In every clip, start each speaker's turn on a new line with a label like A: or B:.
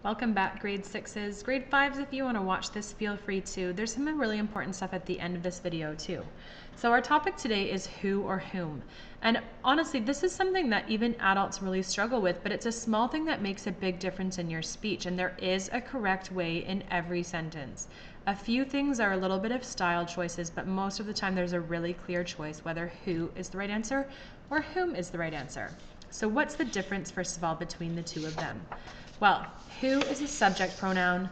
A: Welcome back, grade 6s. Grade 5s, if you want to watch this, feel free to. There's some really important stuff at the end of this video too. So our topic today is who or whom. And honestly, this is something that even adults really struggle with, but it's a small thing that makes a big difference in your speech. And there is a correct way in every sentence. A few things are a little bit of style choices, but most of the time there's a really clear choice whether who is the right answer or whom is the right answer. So what's the difference, first of all, between the two of them? Well, who is a subject pronoun,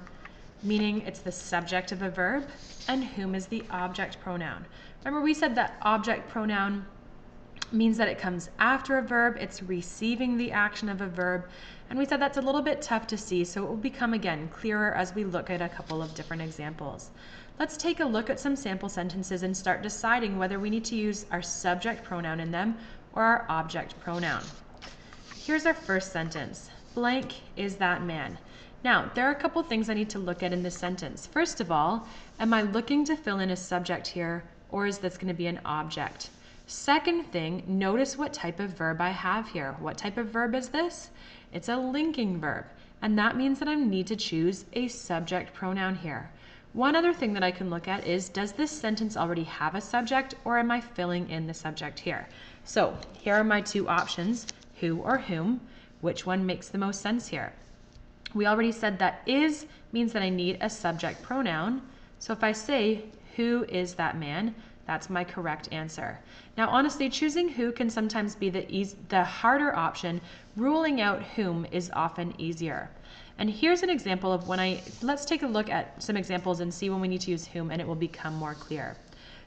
A: meaning it's the subject of a verb, and whom is the object pronoun. Remember, we said that object pronoun means that it comes after a verb, it's receiving the action of a verb, and we said that's a little bit tough to see, so it will become, again, clearer as we look at a couple of different examples. Let's take a look at some sample sentences and start deciding whether we need to use our subject pronoun in them or our object pronoun. Here's our first sentence. Blank is that man. Now, there are a couple things I need to look at in this sentence. First of all, am I looking to fill in a subject here, or is this going to be an object? Second thing, notice what type of verb I have here. What type of verb is this? It's a linking verb, and that means that I need to choose a subject pronoun here. One other thing that I can look at is, does this sentence already have a subject, or am I filling in the subject here? So here are my two options, who or whom. Which one makes the most sense here? We already said that is means that I need a subject pronoun. So if I say, who is that man? That's my correct answer. Now, honestly, choosing who can sometimes be the harder option. Ruling out whom is often easier. And here's an example of let's take a look at some examples and see when we need to use whom, and it will become more clear.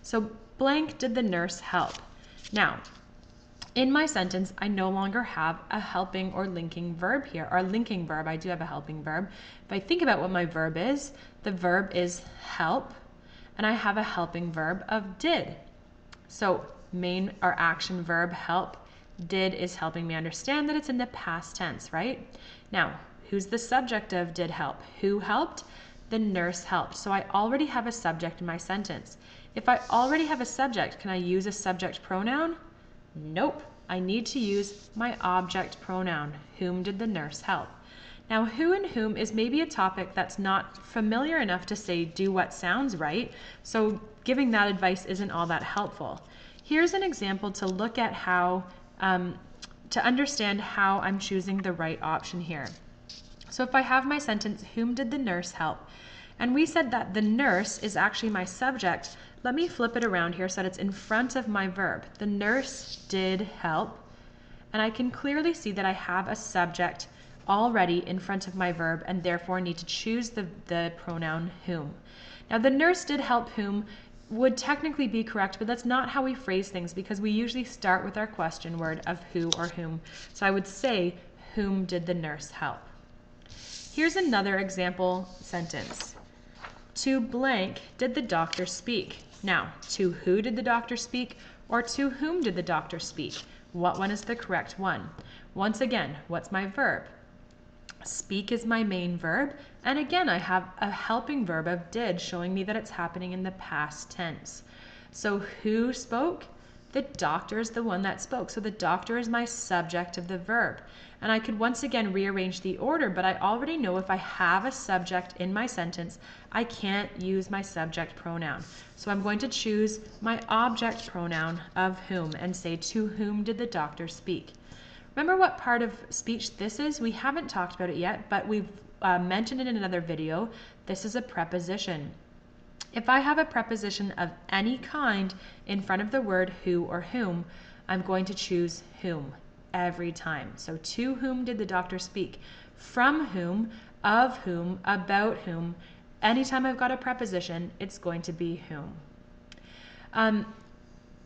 A: So blank did the nurse help. Now, in my sentence, I no longer have a helping or linking verb here, or linking verb. I do have a helping verb. If I think about what my verb is, the verb is help, and I have a helping verb of did. So main or action verb help, did is helping me understand that it's in the past tense, right? Now, who's the subject of did help? Who helped? The nurse helped. So I already have a subject in my sentence. If I already have a subject, can I use a subject pronoun? Nope, I need to use my object pronoun. Whom did the nurse help? Now, who and whom is maybe a topic that's not familiar enough to say do what sounds right, so giving that advice isn't all that helpful. Here's an example to look at how, to understand how I'm choosing the right option here. So if I have my sentence, whom did the nurse help? And we said that the nurse is actually my subject. Let me flip it around here so that it's in front of my verb. The nurse did help, and I can clearly see that I have a subject already in front of my verb and therefore need to choose the pronoun whom. Now, the nurse did help whom would technically be correct, but that's not how we phrase things because we usually start with our question word of who or whom. So I would say, whom did the nurse help? Here's another example sentence. To blank did the doctor speak. Now, to who did the doctor speak, or to whom did the doctor speak? What one is the correct one? Once again, what's my verb? Speak is my main verb, and again I have a helping verb of did showing me that it's happening in the past tense. So who spoke? The doctor is the one that spoke. So the doctor is my subject of the verb. And I could once again rearrange the order, but I already know if I have a subject in my sentence, I can't use my subject pronoun. So I'm going to choose my object pronoun of whom and say, to whom did the doctor speak? Remember what part of speech this is? We haven't talked about it yet, but we've mentioned it in another video. This is a preposition. If I have a preposition of any kind in front of the word who or whom, I'm going to choose whom every time. So to whom did the doctor speak? From whom, of whom, about whom. Anytime I've got a preposition, it's going to be whom.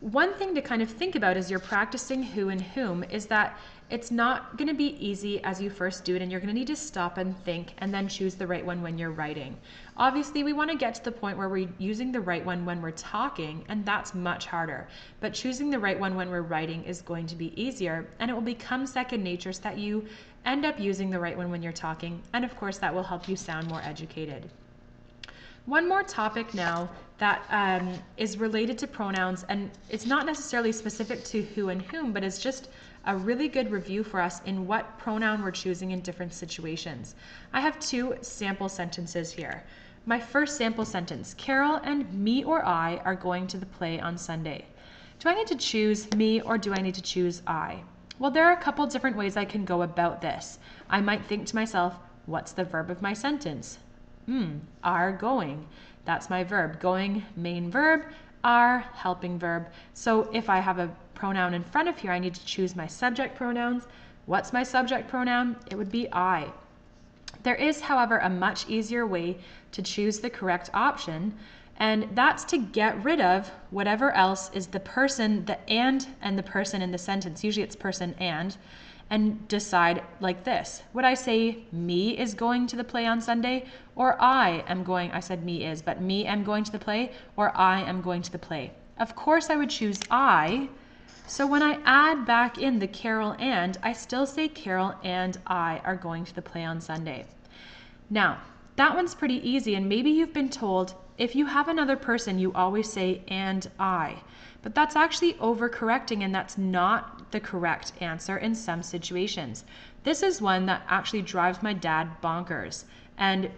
A: One thing to kind of think about as you're practicing who and whom is that it's not going to be easy as you first do it, and you're going to need to stop and think and then choose the right one when you're writing. Obviously, we want to get to the point where we're using the right one when we're talking, and that's much harder. But choosing the right one when we're writing is going to be easier, and it will become second nature so that you end up using the right one when you're talking, and of course that will help you sound more educated. One more topic now that is related to pronouns, and it's not necessarily specific to who and whom, but it's just a really good review for us in what pronoun we're choosing in different situations. I have two sample sentences here. My first sample sentence, Carol and me or I are going to the play on Sunday. Do I need to choose me or do I need to choose I? Well, there are a couple different ways I can go about this. I might think to myself, what's the verb of my sentence? Are going. That's my verb. Going, main verb, are, helping verb. So if I have a pronoun in front of here, I need to choose my subject pronouns. What's my subject pronoun? It would be I. There is, however, a much easier way to choose the correct option, and that's to get rid of whatever else is the person, the and the person in the sentence. Usually it's person and decide like this. Would I say me is going to the play on Sunday, or I am going, I said me is, but me am going to the play, or I am going to the play? Of course I would choose I. So when I add back in the Carol and, I still say Carol and I are going to the play on Sunday. Now, that one's pretty easy, and maybe you've been told if you have another person, you always say and I. But that's actually overcorrecting, and that's not the correct answer in some situations. This is one that actually drives my dad bonkers. And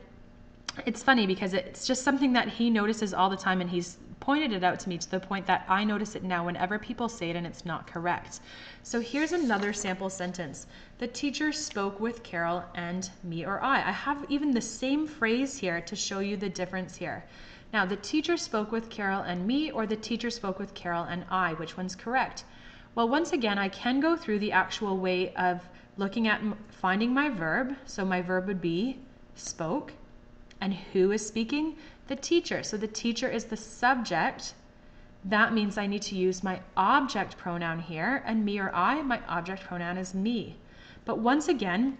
A: it's funny because it's just something that he notices all the time, and he's pointed it out to me to the point that I notice it now whenever people say it and it's not correct. So here's another sample sentence. The teacher spoke with Carol and me or I. I have even the same phrase here to show you the difference here. Now, the teacher spoke with Carol and me, or the teacher spoke with Carol and I. Which one's correct? Well, once again, I can go through the actual way of looking at finding my verb. So my verb would be spoke. And who is speaking? The teacher. So the teacher is the subject. That means I need to use my object pronoun here, and me or I, my object pronoun is me. But once again,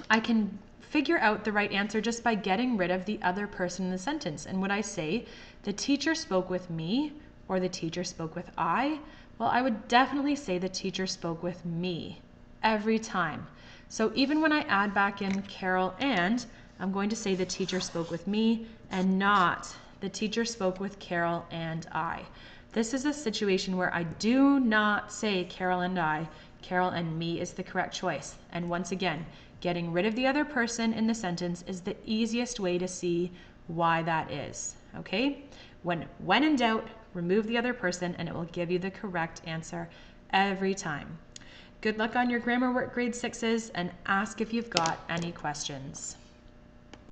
A: I can figure out the right answer just by getting rid of the other person in the sentence. And would I say the teacher spoke with me or the teacher spoke with I? Well, I would definitely say the teacher spoke with me every time. So even when I add back in Carol and, I'm going to say the teacher spoke with me and not the teacher spoke with Carol and I. This is a situation where I do not say Carol and I. Carol and me is the correct choice. And once again, getting rid of the other person in the sentence is the easiest way to see why that is. Okay? When in doubt, remove the other person and it will give you the correct answer every time. Good luck on your grammar work grade 6s, and ask if you've got any questions.